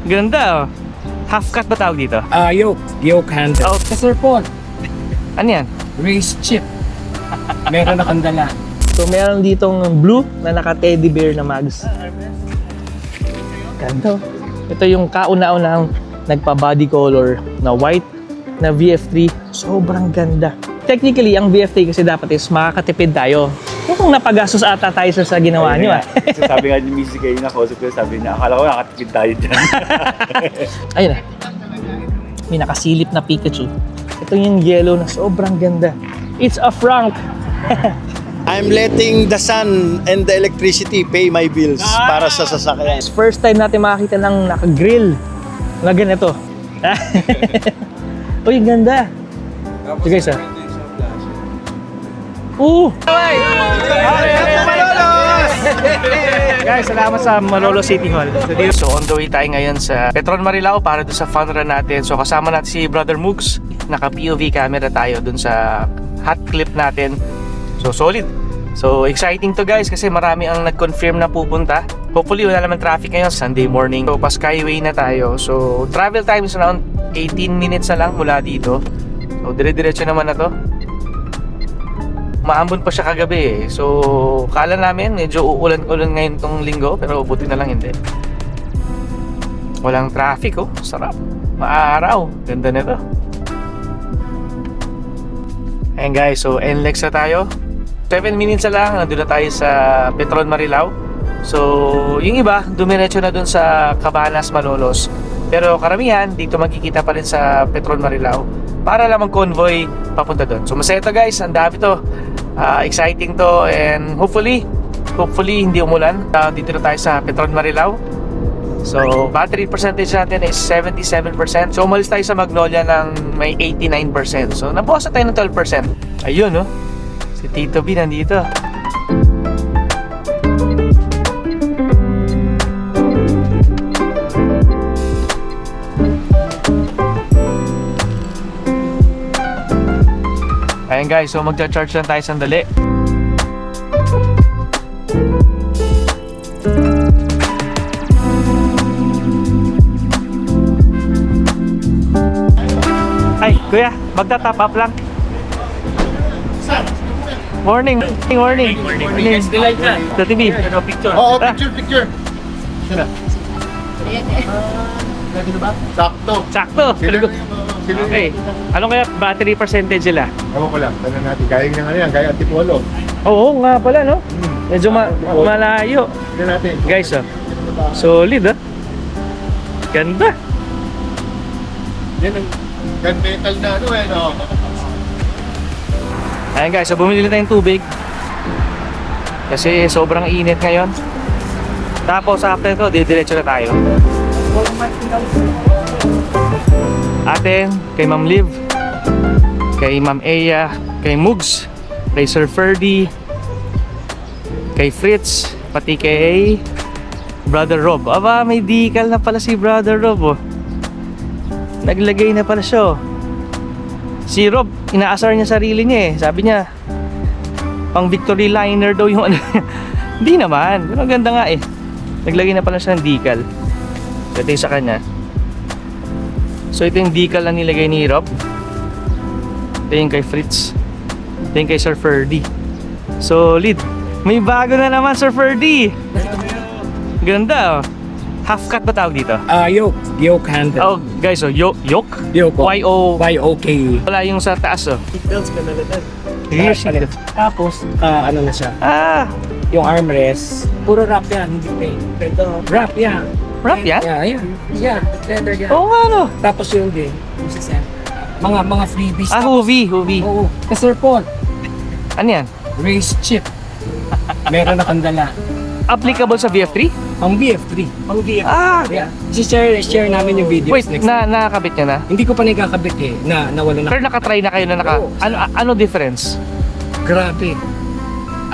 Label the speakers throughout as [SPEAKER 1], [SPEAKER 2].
[SPEAKER 1] Ganda oh. Half cut ba tawag dito?
[SPEAKER 2] Yoke handle.
[SPEAKER 1] Oh.
[SPEAKER 2] Sir Paul,
[SPEAKER 1] Ano yan?
[SPEAKER 2] race chip. Meron na kandala.
[SPEAKER 1] So meron ditong blue na naka teddy bear na mags. Ganda oh. Ito yung kauna-unang nagpa-body color na white na VF3. Sobrang ganda. Technically, ang VF3 kasi dapat is makakatipid tayo. Kung napagastos ata tayo sa ginawa nyo ah.
[SPEAKER 3] So, sabi nga ni Missy kayo na kausap ko, sabi niya, akala ko nakatipid tayo dyan.
[SPEAKER 1] Ayun na. May nakasilip na Pikachu. Ito yung yellow na sobrang ganda. It's a Frank.
[SPEAKER 4] I'm letting the sun and the electricity pay my bills para sa sasakyan.
[SPEAKER 1] First time natin makakita ng naka-grill na ganito. Uy, ganda. So guys ah. Guys, salamat sa Malolo City Hall. So on the way tayo ngayon sa Petron Marilao para doon sa fun run natin. So kasama natin si Brother Mugs. Naka POV camera tayo doon sa hot clip natin. So solid. So exciting to guys kasi marami ang nag-confirm na pupunta. Hopefully wala naman traffic ngayon Sunday morning. So pa Skyway na tayo. So travel time is around 18 minutes na lang mula dito. So dire-diretso naman na to. Maambon pa siya kagabi eh. So kala namin medyo uulan-ulan ngayon tong linggo pero buti na lang hindi. Walang traffic oh. Sarap. Maaraw. Ganda nito. Ayan guys, so NLEX na tayo. 7 minutes na lang, nandun na tayo sa Petron Marilao. So, yung iba, dumiretso na dun sa Cabanas, Malolos. Pero karamihan, dito magkikita pa rin sa Petron Marilao para lang mag-convoy papunta dun. So, masaya to guys, ang dami to. Exciting to and hopefully hindi umulan. Dito na tayo sa Petron Marilao. So, battery percentage natin is 77%. So, umalis tayo sa Magnolia ng may 89%. So, nabukas na tayo ng 12%. Ayun, no? Si Tito B nandito. Ayan guys, so magcha-charge lang tayo sandali. Ay, kuya, magta-top up lang. Morning. Morning. Sa TV.
[SPEAKER 4] Oo, picture. Sakto.
[SPEAKER 1] Sakto. Okay. Ano kaya battery percentage nila?
[SPEAKER 4] Ewan ko lang, tanong natin. Gaya nga yan, gaya Antipolo.
[SPEAKER 1] Oo nga pala, no? Medyo malayo.
[SPEAKER 4] Tignan natin.
[SPEAKER 1] Guys, oh. Solid, oh. Ganda.
[SPEAKER 4] Yan ang gunmetal na ano eh, no?
[SPEAKER 1] Ayan guys, so bumili na tayong tubig. Kasi sobrang init ngayon. Tapos after ko, didiretso na tayo. Atin, kay Ma'am Liv, kay Ma'am Eya, kay Mugs, kay Sir Ferdy, kay Fritz, pati kay Brother Rob. Aba, may decal na pala si Brother Rob, oh. Naglagay na pala siya, oh. Si Rob, inaasar niya sarili niya eh. Sabi niya, pang victory liner daw yung ano. Hindi naman, pero ganda nga eh. Naglagay na pala siya ng decal. Ito yung sa kanya. So ito yung decal na nilagay ni Rob. Ito yung kay Fritz. Ito yung kay Sir Ferdy. Solid. May bago na naman Sir Ferdy. Ganda oh. Half cut ba tawag dito?
[SPEAKER 2] Yoke handle.
[SPEAKER 1] Oh guys, oh yoke?
[SPEAKER 2] Yoke. Y-O-K.
[SPEAKER 1] Wala yung sa taas oh.
[SPEAKER 2] Seatbelts ka na lang.
[SPEAKER 1] Rear seat.
[SPEAKER 2] Tapos, ano na siya.
[SPEAKER 1] Yung
[SPEAKER 2] armrest, puro wrap yan, hindi paint. Pero wrap yan.
[SPEAKER 1] wrap yan?
[SPEAKER 2] Yeah, leather yan.
[SPEAKER 1] Oo nga no.
[SPEAKER 2] Tapos yung din, mga freebies.
[SPEAKER 1] Hoovy.
[SPEAKER 2] Oo. Sir Paul,
[SPEAKER 1] Ano yan?
[SPEAKER 2] race chip. Meron na kandala.
[SPEAKER 1] Applicable sa VF3?
[SPEAKER 2] Pang BF3. Pang BF3. Yeah. Share namin yung videos
[SPEAKER 1] Wait,
[SPEAKER 2] next time.
[SPEAKER 1] nakakabit niya na?
[SPEAKER 2] Hindi ko pa nakakabit eh, nawala na.
[SPEAKER 1] Pero nakatry na kayo na ano difference?
[SPEAKER 2] Grabe.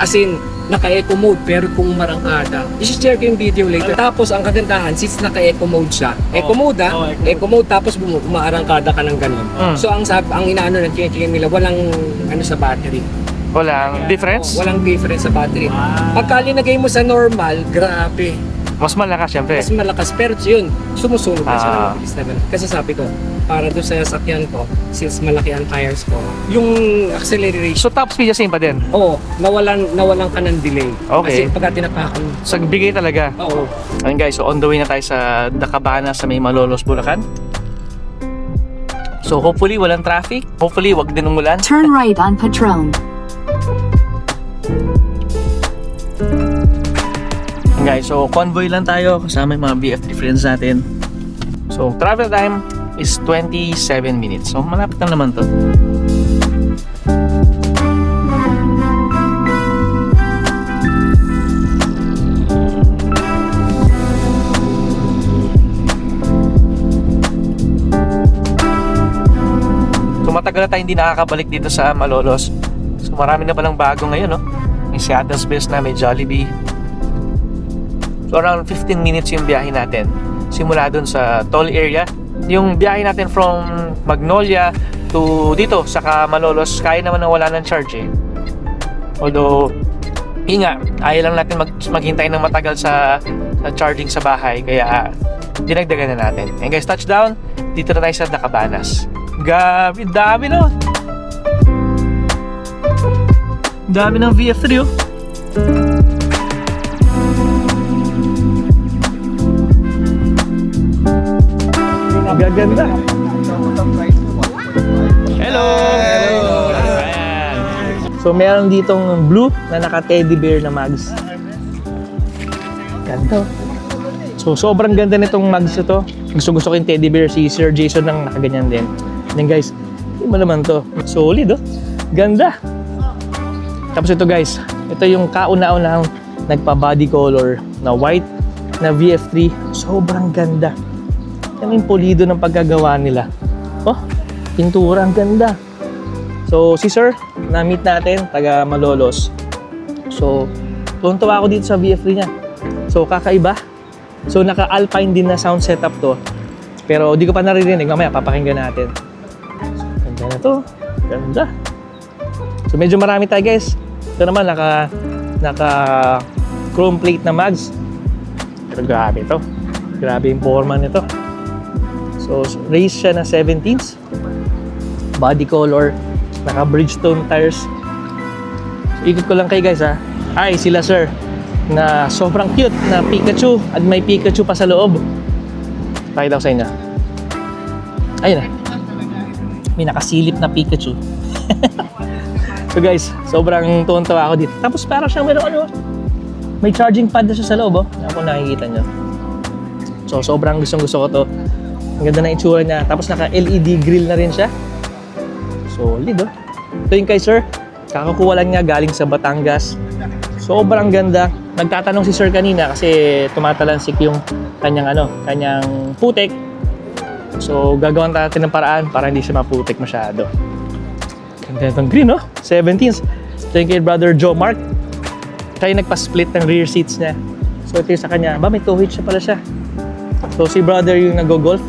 [SPEAKER 2] As in, naka-eco mode pero kung marangkada. I-share ko yung video later. Tapos ang kagandahan, since naka-eco mode siya. Eco mode eco mode tapos umaarangkada ka ng ganun. So ang inaano ng chinecheck nila, walang ano sa battery.
[SPEAKER 1] Walang difference?
[SPEAKER 2] Walang difference sa battery. Pagka linagay mo sa normal, grabe.
[SPEAKER 1] Mas malakas, syempre.
[SPEAKER 2] Mas malakas, pero yun, sumusunod na siya ng
[SPEAKER 1] Ah.
[SPEAKER 2] mabilis naman. Kasi sabi ko, para doon sa sasakyan ko, since malaki ang tires ko, yung acceleration,
[SPEAKER 1] So top speed same pa din.
[SPEAKER 2] oo, nawalan ka ng delay.
[SPEAKER 1] Okay.
[SPEAKER 2] Kasi pagka tinapakan mo,
[SPEAKER 1] So bigay talaga.
[SPEAKER 2] oo.
[SPEAKER 1] Ayun guys, so on the way na tayo sa Dakabana sa may Malolos, Bulacan. So hopefully walang traffic. Hopefully wag din umulan.
[SPEAKER 5] Turn right on Patron.
[SPEAKER 1] Guys, so convoy lang tayo kasama yung mga BFD friends natin. So travel time is 27 minutes. So malapit lang naman to. So matagal na tayo hindi nakakabalik dito sa Malolos. So marami na palang bago ngayon, no? May Seattle's Best na, may Jollibee. So around 15 minutes yung biyahe natin. Simula dun sa toll area. Yung biyahe natin from Magnolia to dito, saka Malolos, kaya naman na wala ng charge eh. Although, yun nga, ayaw lang natin maghintay ng matagal sa charging sa bahay. Kaya, dinagdagan na natin. And guys, touchdown, dito na tayo sa Dacabanas. Gabi, dami no? Dami ng VF3 oh. Gaganda. Hello! Ayan. So meron ditong blue na naka teddy bear na mugs. Ganda. So sobrang ganda nitong mugs ito. Gusto ko yung teddy bear. Si Sir Jason nang nakaganyan din. Then guys, hindi mo naman to. Solid oh. Ganda. Tapos ito guys, ito yung kauna-unahang nagpa-body color na white na VF3. Sobrang ganda. Yan yung pulido ng pagkagawa nila. Oh, pintura, ang ganda. So, si Sir, na-meet natin, taga Malolos. So, tuntua ako dito sa VF3 niya. So, kakaiba. So, naka-alpine din na sound setup to. Pero, di ko pa naririnig. Mamaya, papakinggan natin. Ganda na to. Ganda. So, medyo marami tayo, guys. Ito naman, naka chrome plate na mags. Pero grabe to. Grabe yung forma nito. So, race siya na 17s. Body color. Naka Bridgestone tires. So, ikot ko lang kayo guys ha. Ay, sila sir. Na sobrang cute na Pikachu. At may Pikachu pa sa loob. Pakita ko sa inyo. Ayun na. May nakasilip na Pikachu. So guys, sobrang tuwan-tuwa ako dito. Tapos parang siyang may charging pad na siya sa loob. Kung nakikita nyo. So, sobrang gustong-gusto ko to. Ang ganda na itsura niya. Tapos naka-LED grill na rin siya. Solid oh. Ito yung kay Sir. Kakakuha lang niya galing sa Batangas. Sobrang ganda. Nagtatanong si Sir kanina kasi tumatalansik yung kanyang putik. So gagawin natin ng paraan para hindi siya maputik masyado. Ganda itong green oh. 17s. Ito yung kay Brother Joe Mark. Kaya nagpa-split ng rear seats niya. So ito yung sa kanya. May tow hitch pala siya. So si brother yung nag-golf.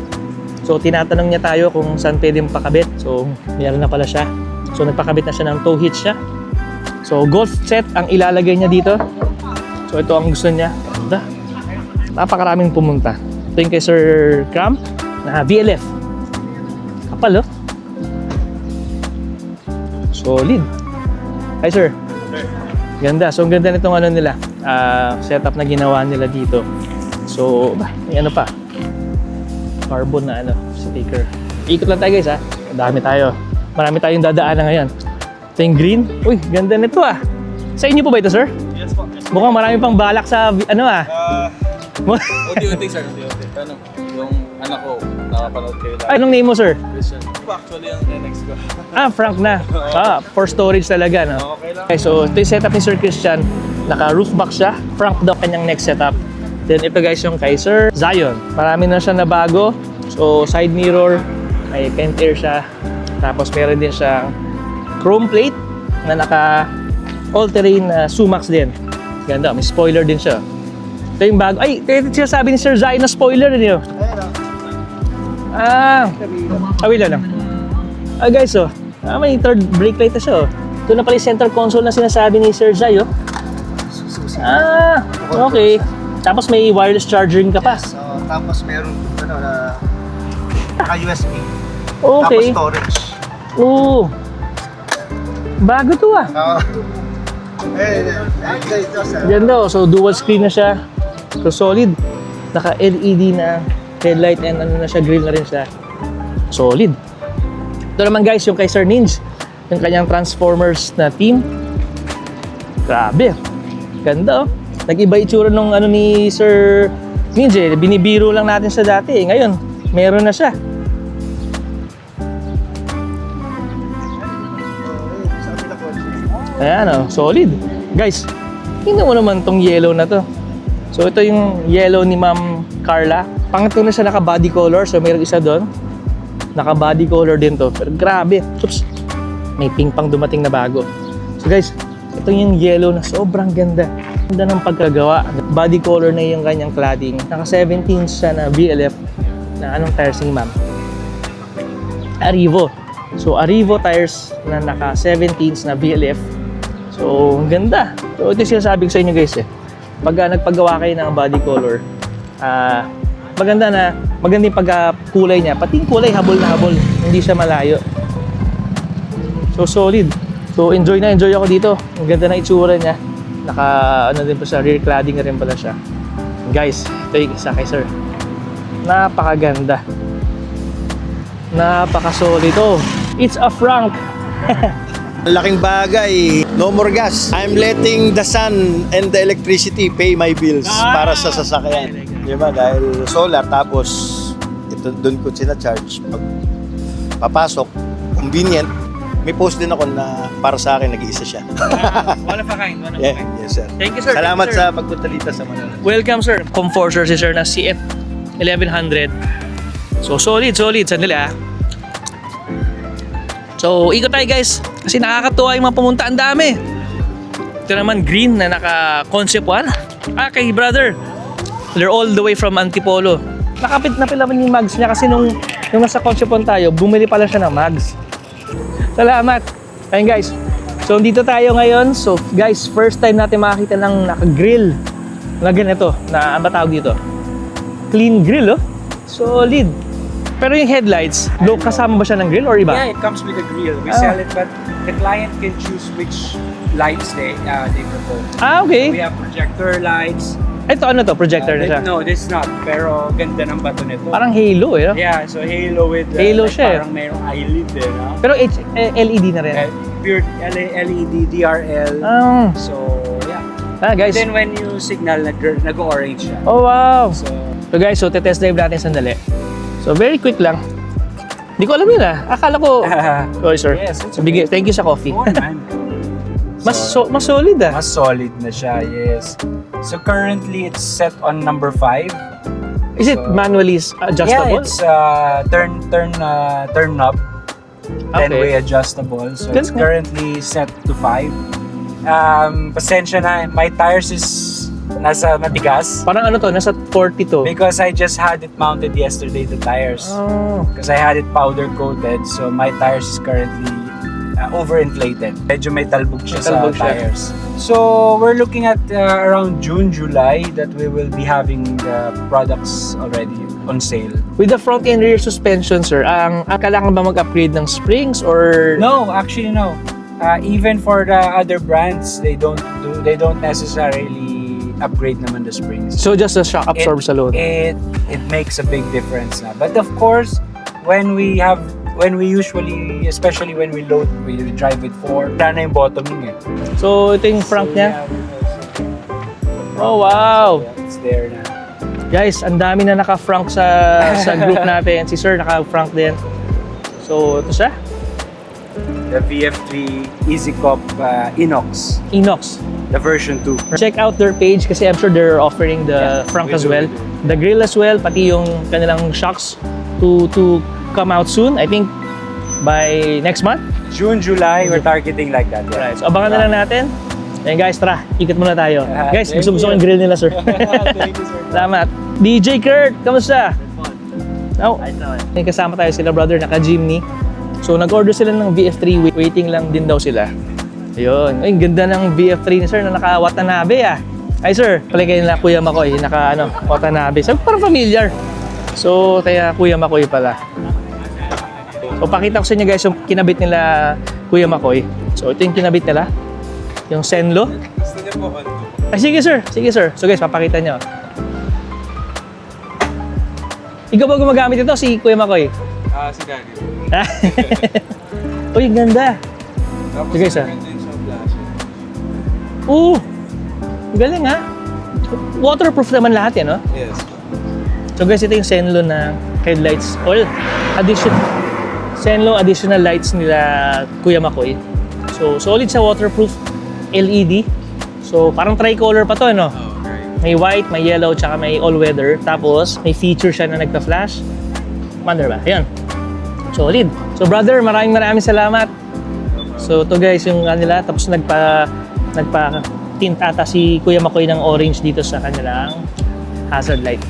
[SPEAKER 1] So tinatanong niya tayo kung saan pwede pakabit. So meron na pala siya. So nagpakabit na siya ng tow hitch siya. So golf set ang ilalagay niya dito. So ito ang gusto niya. Ganda. Napakaraming pumunta. Ito yung kay Sir Cram na VLF. Kapal oh. Solid. Hi sir. Ganda. So ang ganda nitong nila. Setup na ginawa nila dito. So, may pa. Carbon na sticker. Ikot lang tayo guys ha. Dami tayo. Marami tayong dadaanan ngayon. Ito yung green. Uy, ganda nito ah. Sa inyo po ba ito sir?
[SPEAKER 3] Yes po. Yes po.
[SPEAKER 1] Mukhang marami pang balak sa
[SPEAKER 3] Unti-unti sir, unti-unti. Yung anak ko, nakapanood kayo lang.
[SPEAKER 1] Anong name mo sir?
[SPEAKER 3] Christian. Actually, yung NX ko.
[SPEAKER 1] Frank na. For storage talaga no?
[SPEAKER 3] Okay lang.
[SPEAKER 1] Okay, so ito yung setup ni Sir Christian. Naka-roof box siya. Frank daw kanyang next setup. Then ito guys yung kay Sir Zion. Marami na siya na bago. So side mirror, may pent air siya. Tapos meron din siyang chrome plate na naka all-terrain Sumax din. Ganda, may spoiler din siya. Ito yung bago. Ay, ito siya sabi ni Sir Zion na spoiler niyo. Wait lang. Guys, may third brake light na siya. Ito na pala yung center console na sinasabi ni Sir Zay. Okay. Tapos may wireless charging ka pa.
[SPEAKER 4] So, tapos meron na naka-USB.
[SPEAKER 1] Okay.
[SPEAKER 4] Tapos storage.
[SPEAKER 1] Oo. Bago to ah.
[SPEAKER 4] Ito, sir.
[SPEAKER 1] Ganda oh. So dual screen na siya. So solid. Naka LED na headlight and ano na siya, grill na rin siya. Solid. Ito naman guys, yung kay Sir Ninj. Yung kanyang Transformers na team. Grabe. Ganda oh. Nag-iba itsura nung ano ni Sir Ninj eh. Binibiro lang natin sa dati eh. Ngayon, meron na siya. Ayan oh, solid. Guys, tingnan mo naman tong yellow na to. So ito yung yellow ni Ma'am Carla. Pangatlo na siya naka-body color. So mayroong isa doon. Naka-body color din to. Pero grabe. Oops. May pink pang dumating na bago. So guys, ito yung yellow na sobrang ganda. Ganda ng pagkagawa. Body color na yung kanyang cladding. Naka-17 siya na VLF. Na anong tires ni Ma'am? Arrivo. So Arrivo tires na naka-17 na VLF. So, ang ganda. So, ito yung sinasabi ko sa inyo guys eh. Pag nagpagawa kayo ng body color, maganda yung pagkulay niya. Pati yung kulay, habol na habol. Hindi siya malayo. So, solid. So, enjoy ako dito. Ang ganda ng itsura niya. Ano din pa siya, rear cladding na rin pala siya. Guys, ito yung isa kay sir. Napakaganda. Napaka-solid. Oh, it's a Frank.
[SPEAKER 4] Laking bagay, no more gas. I'm letting the sun and the electricity pay my bills para sa sasakyan. Di ba? Dahil solar, tapos ito doon ko sina-charge. Pag papasok, convenient. May post din ako na para sa akin, nag-iisa siya.
[SPEAKER 1] One of a kind.
[SPEAKER 4] Yeah, yes, sir.
[SPEAKER 1] Thank you, sir.
[SPEAKER 4] Salamat
[SPEAKER 1] Thank you, sir.
[SPEAKER 4] sa pagpunta dito sa Manila.
[SPEAKER 1] Welcome sir. Comforter si sir na CF 1100. So solid. Sandali ah. So ikot tayo guys. Kasi nakakatuwa yung mga pumunta. Ang dami. Ito naman green na naka-concept 1. Kay brother. They're all the way from Antipolo. Nakapit na pala yung mags niya kasi nung nasa concept 1 tayo, bumili pala siya ng mags. Salamat. Ayun guys. So dito tayo ngayon. So guys, first time natin makakita ng naka-grill na ganito. Na ano ba tawag dito? Clean grill oh. Solid. Pero yung headlights, kasama ba siya ng grill or iba?
[SPEAKER 2] Yeah, it comes with a grill. We sell it, but the client can choose which lights they prefer.
[SPEAKER 1] Okay.
[SPEAKER 2] We have projector lights.
[SPEAKER 1] Ito ano to? Projector na siya?
[SPEAKER 2] No, this is not. Pero ganda ng bato nito.
[SPEAKER 1] Parang halo eh. No?
[SPEAKER 2] Yeah, so halo with
[SPEAKER 1] Halo siya.
[SPEAKER 2] Parang mayroong eyelid eh. No?
[SPEAKER 1] Pero LED na rin.
[SPEAKER 2] Pure LED, DRL. So, yeah.
[SPEAKER 1] Guys.
[SPEAKER 2] Then when you signal, nag-orange siya.
[SPEAKER 1] Oh wow.
[SPEAKER 2] So
[SPEAKER 1] Guys, so test drive natin sandali. So very quick lang. Hindi ko alam yun ah. Akala ko... Sorry sir.
[SPEAKER 2] Yes, it's okay.
[SPEAKER 1] Thank you sa coffee.
[SPEAKER 2] Oh, man.
[SPEAKER 1] mas solid ah.
[SPEAKER 2] Mas solid na siya, yes. So currently it's set on number 5.
[SPEAKER 1] Is it manually adjustable?
[SPEAKER 2] Yeah, it's turn knob, 10-way adjustable. So it's
[SPEAKER 1] Good.
[SPEAKER 2] currently set to 5. Pasensya na, my tires is nasa matigas
[SPEAKER 1] Parang ano to, nasa 42.
[SPEAKER 2] because I just had it mounted yesterday, the tires.
[SPEAKER 1] Oh.
[SPEAKER 2] Because I had it powder coated, so my tires is currently overinflated. Medyo may talbog siya sa tires. So we're looking at around June, July that we will be having the products already on sale.
[SPEAKER 1] With the front and rear suspension, sir, kailangan ba mag-upgrade ng springs or...
[SPEAKER 2] No, actually no. Even for the other brands, they don't necessarily upgrade naman the springs.
[SPEAKER 1] So just the shock absorbs alone?
[SPEAKER 2] It makes a big difference na. But of course, when we usually, especially when we drive with 4, wala na yung bottoming eh.
[SPEAKER 1] So ito yung front niya?
[SPEAKER 2] Yeah,
[SPEAKER 1] Oh wow!
[SPEAKER 2] yeah, it's there na.
[SPEAKER 1] Guys, ang dami na naka-frunk sa group natin. Si sir naka-frunk din. So ito siya?
[SPEAKER 2] The VF3 EasyCop Inox,
[SPEAKER 1] Inox.
[SPEAKER 2] the version 2.
[SPEAKER 1] Check out their page kasi I'm sure they're offering the frunk
[SPEAKER 2] we
[SPEAKER 1] as
[SPEAKER 2] do,
[SPEAKER 1] well.
[SPEAKER 2] we do.
[SPEAKER 1] The grill as well, pati yung kanilang shocks to come out soon. I think by next month.
[SPEAKER 2] June, July, we're targeting like that. Yeah.
[SPEAKER 1] Right. So abangan na lang natin. Ayan guys, tara, ikot muna tayo. Guys,
[SPEAKER 2] Thank
[SPEAKER 1] gusto
[SPEAKER 2] you.
[SPEAKER 1] yung grill nila, sir.
[SPEAKER 2] Thank you, sir.
[SPEAKER 1] Salamat. DJ Kurt, kamusta? Oh, may kasama tayo sila, brother, naka-Jimny. So nag-order sila ng VF3, waiting lang din daw sila. Ayun. Ay, ganda ng VF3 ni sir na naka-Watanabe ah. Ay sir, pala kayo nila Kuya Makoy, naka Watanabe. So parang familiar. So kaya Kuya Makoy pala. So pakita ko sa inyo guys yung kinabit nila Kuya Makoy. So ito yung kinabit nila. Yung Senlo. Ay sige sir, sige sir. So guys, papakita nyo. Ikaw ba gumagamit ito si Kuya Makoy?
[SPEAKER 5] Si Daddy.
[SPEAKER 1] Uy, ganda.
[SPEAKER 5] Tapos
[SPEAKER 1] Sige, sir.
[SPEAKER 5] meron din siyang flasher.
[SPEAKER 1] Oo. Galing ha. Waterproof naman lahat yan, no?
[SPEAKER 5] Yes.
[SPEAKER 1] So guys, ito yung Senlo na headlights. Senlo additional lights nila Kuya Makoy. So solid sa waterproof LED. So parang tricolor pa to, no?
[SPEAKER 5] Oh, okay.
[SPEAKER 1] May white, may yellow, tsaka may all-weather. Tapos may feature siya na nagpa-flash. Wonder ba? Ayan. Solid. So brother, maraming salamat. So to guys yung kanila. Tapos nagpa-tint ata si Kuya Makoy ng orange dito sa kanilang hazard light.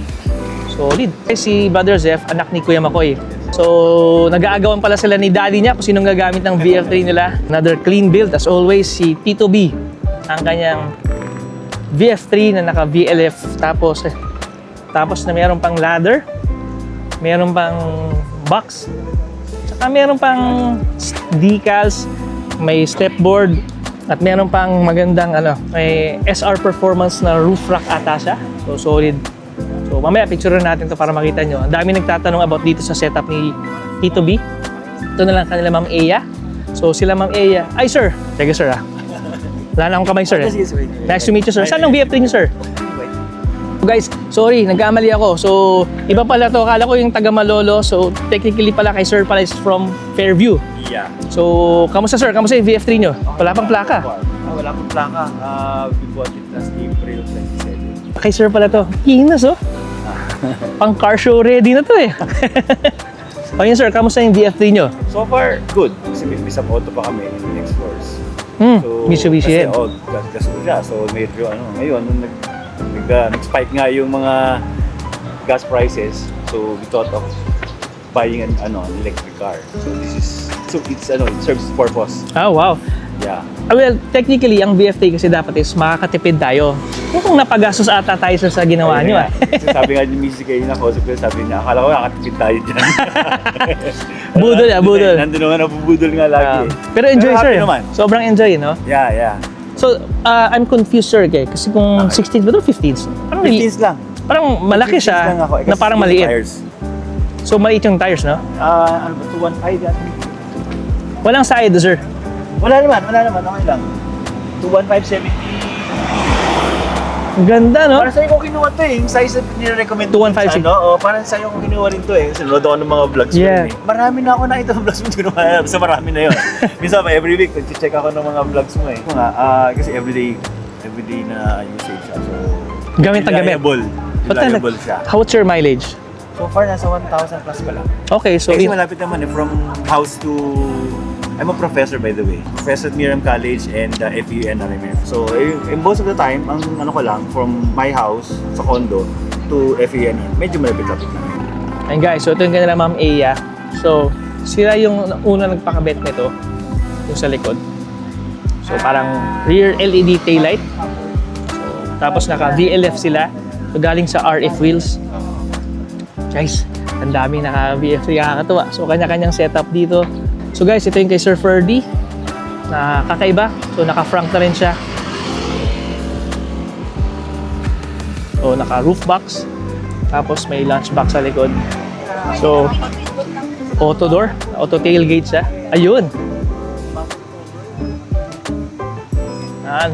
[SPEAKER 1] Solid. Si Brother Zef, anak ni Kuya Makoy. So, nag-aagawan pala sila ni daddy niya kung sinong gagamit ng VF3 nila. Another clean build. As always, si Tito B, ang kanyang VF3 na naka VLF. Tapos na meron pang ladder, meron pang box, saka meron pang decals, may stepboard, at meron pang magandang may SR Performance na roof rack ata siya. So, solid. So mamaya picturean natin to para makita nyo. Ang dami nagtatanong about dito sa setup ni Tito B. Ito na lang kanila Ma'am Eya. So sila Ma'am Eya. Ay sir! Sige sir ah. Wala na akong kamay sir. Nice to meet you sir. Saan ang VF3 niyo sir? Guys, sorry, nagkamali ako. So iba pala to. Akala ko yung taga Malolo. So technically pala kay sir pala is from Fairview.
[SPEAKER 3] Yeah.
[SPEAKER 1] So kamusta sir? Kamusta yung VF3 nyo? Wala pang plaka.
[SPEAKER 3] Wala pang plaka. We bought it last April 27.
[SPEAKER 1] Kay sir pala to. Kinas oh. Pang car show ready na to eh. O yun sir, kamusta yung VF3 nyo?
[SPEAKER 3] So far, good. Kasi may Bisap Auto pa kami in the next floors.
[SPEAKER 1] Mitsubishi
[SPEAKER 3] kasi,
[SPEAKER 1] yan.
[SPEAKER 3] gas ko siya. So medyo ngayon, nung nag-spike nga yung mga gas prices, so we thought of buying an electric car. So it serves its purpose.
[SPEAKER 1] Oh, wow.
[SPEAKER 3] Yeah.
[SPEAKER 1] Well, technically, ang VF3 kasi dapat is makakatipid tayo. Kung napagastos ata tayo sa ginawa nyo.
[SPEAKER 3] Kasi sabi nga ni Mrs. kayo na kausap ko, sabi niya, akala ko nakatipid tayo dyan.
[SPEAKER 1] Budol budol.
[SPEAKER 3] Nandun naman, nabubudol nga lagi.
[SPEAKER 1] Pero enjoy
[SPEAKER 3] Pero
[SPEAKER 1] sir.
[SPEAKER 3] happy naman.
[SPEAKER 1] Sobrang enjoy, no?
[SPEAKER 3] Yeah.
[SPEAKER 1] So, I'm confused sir kasi kung 16 ba ito 15s? Parang,
[SPEAKER 3] 15s lang.
[SPEAKER 1] parang malaki
[SPEAKER 3] 15s
[SPEAKER 1] siya
[SPEAKER 3] lang ako.
[SPEAKER 1] na parang
[SPEAKER 3] Kasi
[SPEAKER 1] maliit.
[SPEAKER 3] tires.
[SPEAKER 1] So, maliit yung tires, no?
[SPEAKER 3] Ano ba, 215 yan?
[SPEAKER 1] Walang side, sir.
[SPEAKER 3] Wala naman, okay lang. 215, 70.
[SPEAKER 1] Ang ganda, no?
[SPEAKER 3] Para sa'yo ko kinuha to eh, yung size na nire-recommend
[SPEAKER 1] 215.
[SPEAKER 3] Parang sa'yo ko kinuha rin to eh. Kasi nanood ako ng mga vlogs mo
[SPEAKER 1] Yeah.
[SPEAKER 3] rin eh. Marami na ako nakita ng vlogs mo, hindi ko naman basta marami na yun. Minsan pa, every week, nag-check ako ng mga vlogs mo eh. Kasi everyday na usage siya. So,
[SPEAKER 1] Gamit na gamit.
[SPEAKER 3] Reliable siya.
[SPEAKER 1] What's your mileage?
[SPEAKER 3] So far, nasa 1,000 plus pa lang.
[SPEAKER 1] Okay, so
[SPEAKER 3] Kasi malapit naman eh, from house to... I'm a professor by the way. Professor at Miriam College and FEU and RMF. So, in most of the time, ang ko lang, from my house sa condo to FEU and medyo malapit-lapit lang.
[SPEAKER 1] And guys, so ito yung kanila Ma'am Eya. So, sila yung una nagpakabit nito, yung sa likod. So, parang rear LED taillight. So, tapos naka VLF sila. So, galing sa RF wheels. Guys, ang daming naka VF3 kakatuwa. So, kanya-kanyang setup dito. So guys, ito yung kay Sir Ferdy na kakaiba. So naka-front na rin siya. So naka-roof box. Tapos may lunch box sa likod. So auto door, auto tailgate siya. Ayun.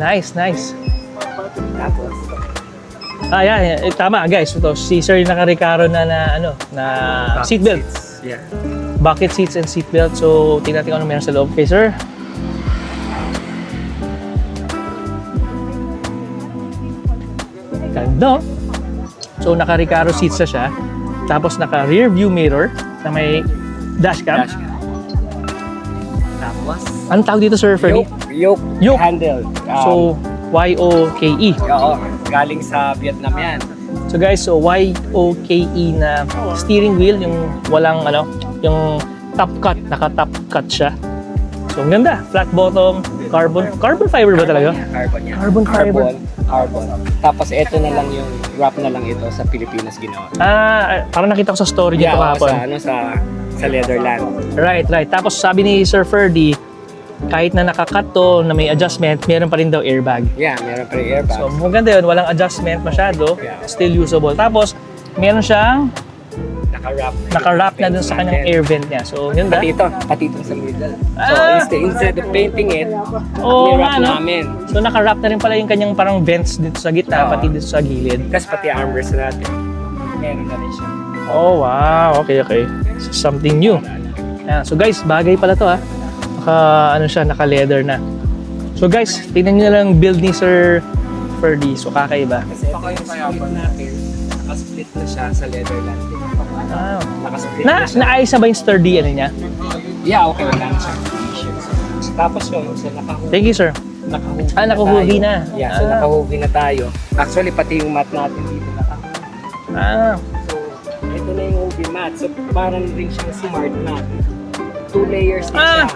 [SPEAKER 1] Nice. Yeah. Tama guys. Ito si Sir naka-Recaro na seatbelt.
[SPEAKER 2] Yeah.
[SPEAKER 1] Bucket seats and seatbelt. So, tingnan natin kung ano meron sa loob. Okay, sir. Ganda. So, naka-Recaro seats na siya. Tapos, naka-rear view mirror na may dashcam.
[SPEAKER 2] Tapos,
[SPEAKER 1] Anong tawag dito, sir, Ferdy?
[SPEAKER 2] yoke handle.
[SPEAKER 1] So, Y-O-K-E.
[SPEAKER 2] Oo, galing sa Vietnam yan.
[SPEAKER 1] So, guys, so Y-O-K-E na steering wheel, yung walang, yung top cut, naka-top cut siya. So, ang ganda. Flat bottom, carbon fiber ba talaga?
[SPEAKER 2] Carbon yan.
[SPEAKER 1] Carbon fiber.
[SPEAKER 2] carbon. Tapos ito na lang yung wrap na lang ito sa Pilipinas ginawa.
[SPEAKER 1] Parang nakita ko sa story niyo kahapon.
[SPEAKER 2] Sa Leatherland.
[SPEAKER 1] Right. Tapos sabi ni Sir Ferdy, kahit na nakakat to, na may adjustment, meron pa rin daw airbag.
[SPEAKER 2] Yeah, meron pa rin airbag.
[SPEAKER 1] So maganda yun, walang adjustment masyado,
[SPEAKER 2] Yeah.
[SPEAKER 1] still usable. Tapos meron siyang naka-wrap na dun sa kanyang air vent niya. So yun da.
[SPEAKER 2] Pati ito sa middle. So
[SPEAKER 1] Ah!
[SPEAKER 2] instead of painting it,
[SPEAKER 1] Oo
[SPEAKER 2] ni-wrap
[SPEAKER 1] nga, no?
[SPEAKER 2] namin.
[SPEAKER 1] So naka-wrap na rin pala yung kanyang parang vents dito sa gitna,
[SPEAKER 2] Oo.
[SPEAKER 1] pati dito sa gilid.
[SPEAKER 2] Kasi pati armrest natin. Meron na rin siya.
[SPEAKER 1] Oh wow, okay. So, something new. Ayan. So guys, bagay pala to ha. Naka-leather na. So guys, tingnan nyo na lang build ni Sir Ferdy. So kakaiba.
[SPEAKER 2] Kasi ito yung split natin. Naka-split na siya sa Leatherland.
[SPEAKER 1] Wow.
[SPEAKER 2] Naka-split na siya.
[SPEAKER 1] Naayos na ba yung sturdy ano niya?
[SPEAKER 2] Yeah, okay na lang siya. Tapos yun, so
[SPEAKER 1] Thank you, sir. Nakahugi na.
[SPEAKER 2] Yeah, so nakahugi na tayo. Actually, pati yung mat natin dito nakahugi. So, ito na yung UV mat. So, parang rin siyang smart mat. 2 layers na siya.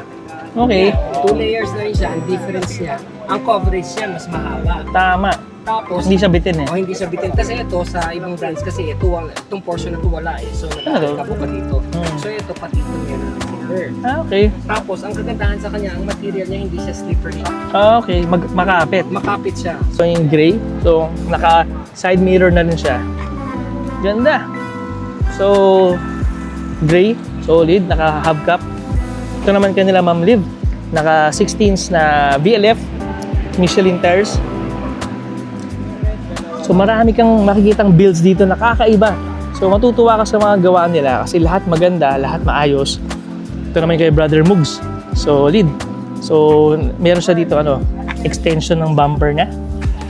[SPEAKER 1] Okay.
[SPEAKER 2] 2 layers na rin siya. Ang difference niya, ang coverage niya mas mahaba.
[SPEAKER 1] Tama.
[SPEAKER 2] Tapos,
[SPEAKER 1] Hindi siya bitin eh.
[SPEAKER 2] hindi siya bitin. Kasi ito, sa ibang brands kasi, itong portion na ito wala eh. So,
[SPEAKER 1] Ano?
[SPEAKER 2] nagkakabo pa dito. So, ito, pati ito niya na cover.
[SPEAKER 1] Okay.
[SPEAKER 2] Tapos, ang kagandahan sa kanya, ang material niya hindi siya slippery.
[SPEAKER 1] Okay. Makapit.
[SPEAKER 2] Makapit siya.
[SPEAKER 1] So yung gray. So naka side mirror na rin siya. Ganda. So gray, solid, naka hubcap. Ito naman kanila Ma'am Liv. Naka 16s na VLF Michelin tires. So marami kang makikitang builds dito na kakaiba. So matutuwa ka sa mga gawa nila kasi lahat maganda, lahat maayos. Ito naman kay Brother Mugs. Solid. So meron siya dito extension ng bumper niya.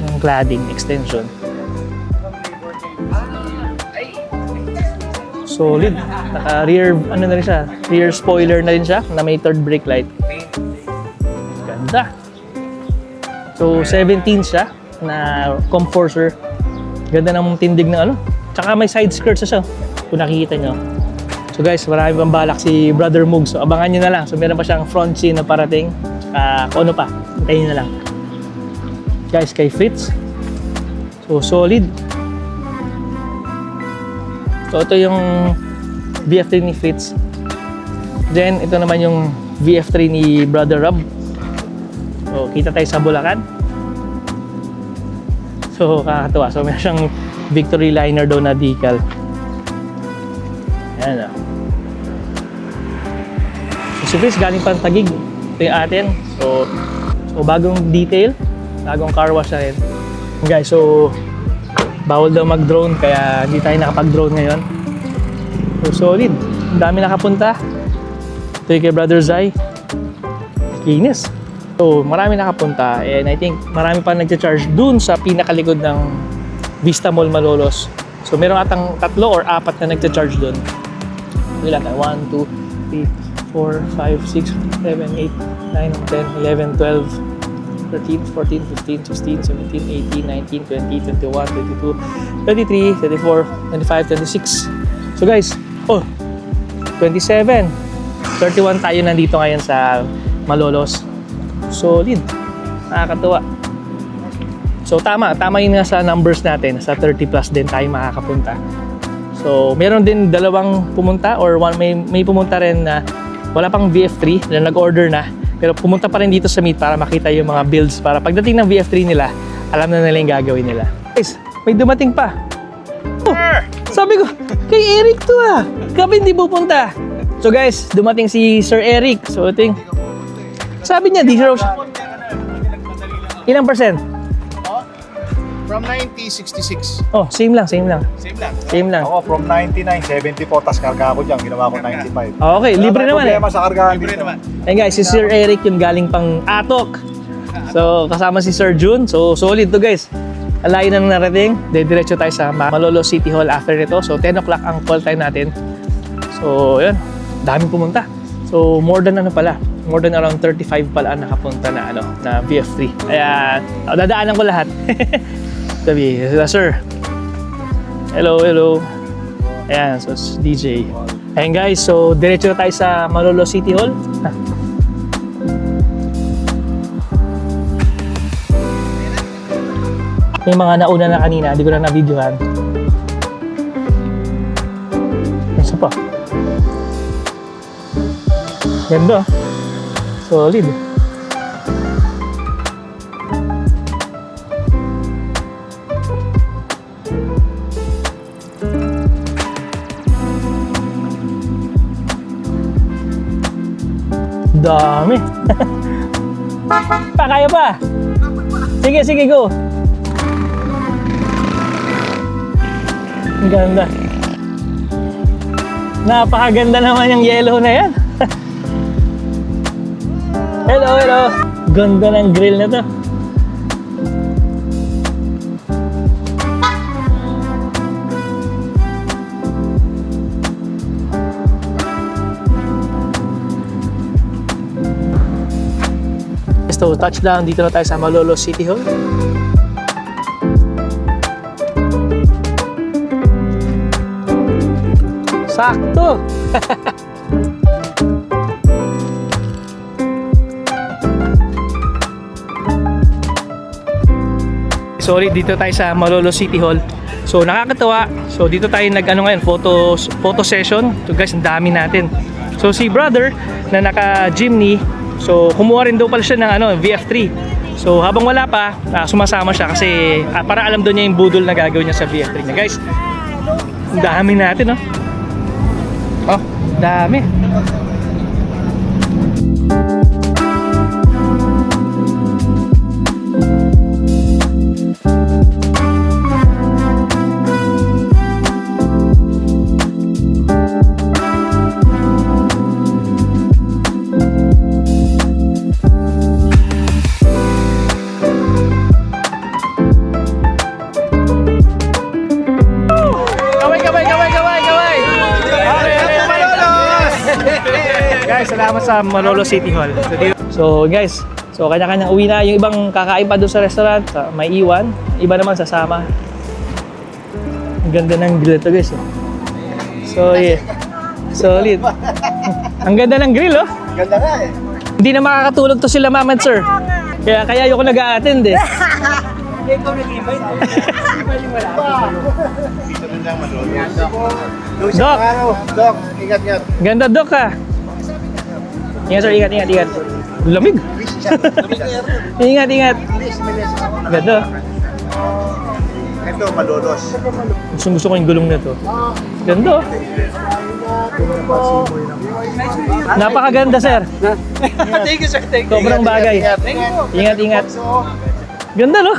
[SPEAKER 1] Ng cladding extension. Solid. Naka rear na rin siya. Rear spoiler na rin siya na may third brake light. Ganda. So 17 siya na comforter. Ganda ng tindig na Tsaka may side skirts siya. Kung nakikita nyo. So guys, marami pang balak si Brother Mugs. So abangan nyo na lang. So meron pa siyang front seat na parating. Kung ano pa. Hintayin nyo na lang. Guys, kay Fritz. So solid. So ito yung VF3 ni Fritz. Then ito naman yung VF3 ni Brother Rob. So kita tayo sa Bulacan. So kakatuwa. So meron siyang victory liner daw na decal. Ayan So si Fritz galing pang Tagig. Ito yung atin. So bagong detail. Bagong car wash na rin. Guys, so bawal daw mag-drone kaya hindi tayo nakapag-drone ngayon. So solid. Ang dami nakapunta. Ito yung kay Brother Zai. Kinis. So marami nakapunta and I think marami pa nag-charge dun sa pinakalikod ng Vista Mall Malolos. So meron atang 3 or 4 na nag-charge dun. Ilan tayo? 1, 2, 3, 4, 5, 6, 7, 8, 9, 10, 11, 12, 13, 14, 15, 16, 17, 18, 19, 20, 21, 22, 23, 24, 25, 26. So guys, 27, 31 tayo nandito ngayon sa Malolos. Solid. Nakakatuwa. So tama yun nga sa numbers natin. Sa 30 plus din tayo makakapunta. So meron din dalawang pumunta or may pumunta rin na wala pang VF3 na nag-order na. Pero pumunta pa rin dito sa meet para makita yung mga builds para pagdating ng VF3 nila, alam na nila yung gagawin nila. Guys, may dumating pa. Sabi ko, kay Eric to Kami hindi pupunta. So guys, dumating si Sir Eric. So ito yung, sabi niya, di raw siya. Ilang percent?
[SPEAKER 6] From 90, 66.
[SPEAKER 1] Oh, same lang.
[SPEAKER 6] Same lang.
[SPEAKER 1] Same lang.
[SPEAKER 3] Ako from 99, 74, tas karga ako dyan. Ginawa ko 95.
[SPEAKER 1] Okay, libre naman eh.
[SPEAKER 3] Problema sa kargahan
[SPEAKER 6] Libre
[SPEAKER 3] dito.
[SPEAKER 6] naman.
[SPEAKER 1] Hey guys, si Sir Eric yung galing pang Atok. So, kasama si Sir June. So, solid to guys. Alayin na narating. Diretso tayo sa Malolos City Hall after nito. So, 10 o'clock ang call time natin. So, yun. Daming pumunta. So, more than around 35 pala ang nakapunta na na VF3. Kaya, dadaanan ko lahat. Sabi, sir. Hello. Ayan, so DJ. Ayan guys, so diretso na tayo sa Malolos City Hall. May mga nauna na kanina, hindi ko na na-videohan. Isa pa. Ganda. Solid. Dami. Pa, kaya pa. Sige, sige, go. Ang ganda. Napakaganda naman yung yellow na yan. Hello, hello. Ganda ng grill na to. So, touchdown. Dito na tayo sa Malolos City Hall. Sakto! Sorry, dito tayo sa Malolos City Hall. So, nakakatawa. So, dito tayo nag-ano ngayon, photo session. So, guys, ang dami natin. So, si brother na naka-Jimny, so, kumuha rin daw pala siya ng VF3. So, habang wala pa, sumasama siya kasi para alam daw niya yung budol na gagawin niya sa VF3 niya. Guys, ang dami natin, no? Oh, dami. Guys, salamat sa Malolos City Hall. So guys, so kanya-kanya uwi na. Yung ibang kakain pa doon sa restaurant, may iwan. Iba naman sasama. Ang ganda ng grill ito, guys. So yeah, solid. Ang ganda ng grill, oh.
[SPEAKER 4] Ganda nga eh.
[SPEAKER 1] Hindi na makakatulog to sila, ma'am and sir. Kaya ayoko nag-a-attend eh.
[SPEAKER 2] Ikaw nag-invite.
[SPEAKER 4] Dito rin lang Malolos.
[SPEAKER 1] Doc,
[SPEAKER 4] Doc, ingat-ingat.
[SPEAKER 1] ganda Doc ah. Ingat sir, ingat, ingat, ingat. Lamig. Ingat, ingat. Ganda.
[SPEAKER 4] Ito, Malolos.
[SPEAKER 1] Gusto ko yung gulong na to. Ganda. Napakaganda, sir.
[SPEAKER 2] Thank you, sir. Thank you.
[SPEAKER 1] Sobrang bagay. Ingat, ingat. Ganda, no?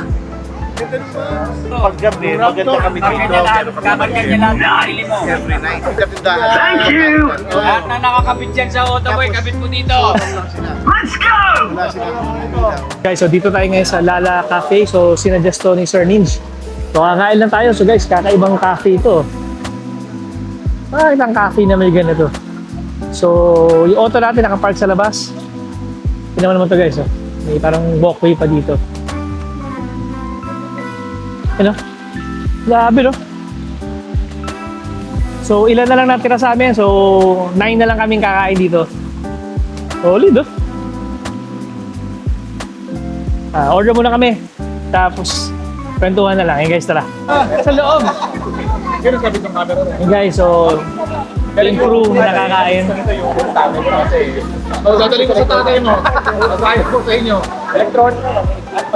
[SPEAKER 3] Paggabi, maganda kami dito.
[SPEAKER 2] Kabarkan niya lang ang sarili mo.
[SPEAKER 3] Thank you!
[SPEAKER 2] Lahat na nakakabit dyan sa Otaboy, kabit mo dito.
[SPEAKER 1] Guys, so dito tayo ngayon sa Lala Cafe. So, sinuggest to ni Sir Ninj. So, kakain lang tayo. So, guys, kakaibang cafe ito. Isang cafe na may ganito. So, yung auto natin nakapark sa labas. Tingnan mo naman to, guys. Oh. May parang walkway pa dito. Ano? Grabe, no? So, ilan na lang natira sa amin. So, 9 na lang kaming kakain dito. Solid, oh. Order muna kami. Tapos, kwentuhan na lang. Guys, tara. Sa loob. Guys, so, yung crew na nakakain.
[SPEAKER 6] Dadali ko sa tatay mo. Masayang ko sa inyo.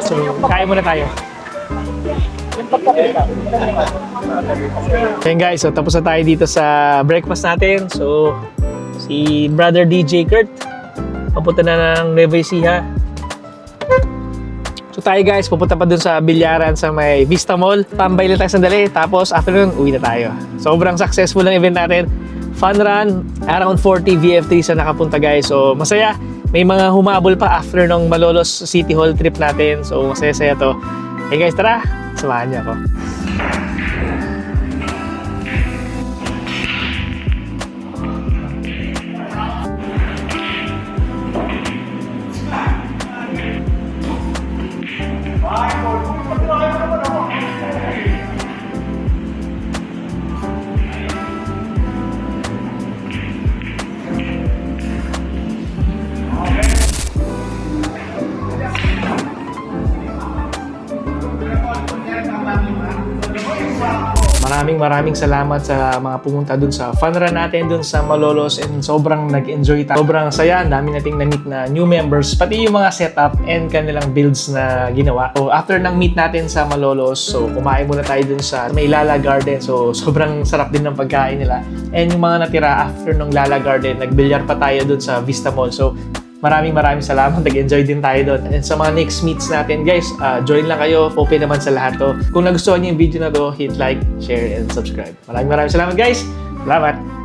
[SPEAKER 1] So, kain muna tayo. Ayan guys, so tapos na tayo dito sa breakfast natin. So, si Brother DJ Kurt, papunta na ng Nueva Ecija. So tayo guys, pupunta pa dun sa Bilyaran sa may Vista Mall. Tambay lang tayo sandali, tapos afternoon, uwi na tayo. Sobrang successful ang event natin. Fun run, around 40 VF3 sa nakapunta guys. So masaya, may mga humabol pa after nung Malolos City Hall trip natin. So masaya-saya to. Hey guys, tara, samahan niyo ako. Maraming salamat sa mga pumunta dun sa fun run natin dun sa Malolos, and sobrang nag-enjoy tayo. Sobrang saya, ang dami nating na-meet na new members, pati yung mga setup and kanilang builds na ginawa. So after ng meet natin sa Malolos, so kumain muna tayo dun sa may Lala Garden. So sobrang sarap din ng pagkain nila. And yung mga natira after ng Lala Garden, nagbilyar pa tayo dun sa Vista Mall. So maraming salamat. Nag-enjoy din tayo doon. And sa mga next meets natin, guys, join lang kayo. Open naman sa lahat to. Kung nagustuhan niyo yung video na to, hit like, share, and subscribe. Maraming salamat, guys. Salamat!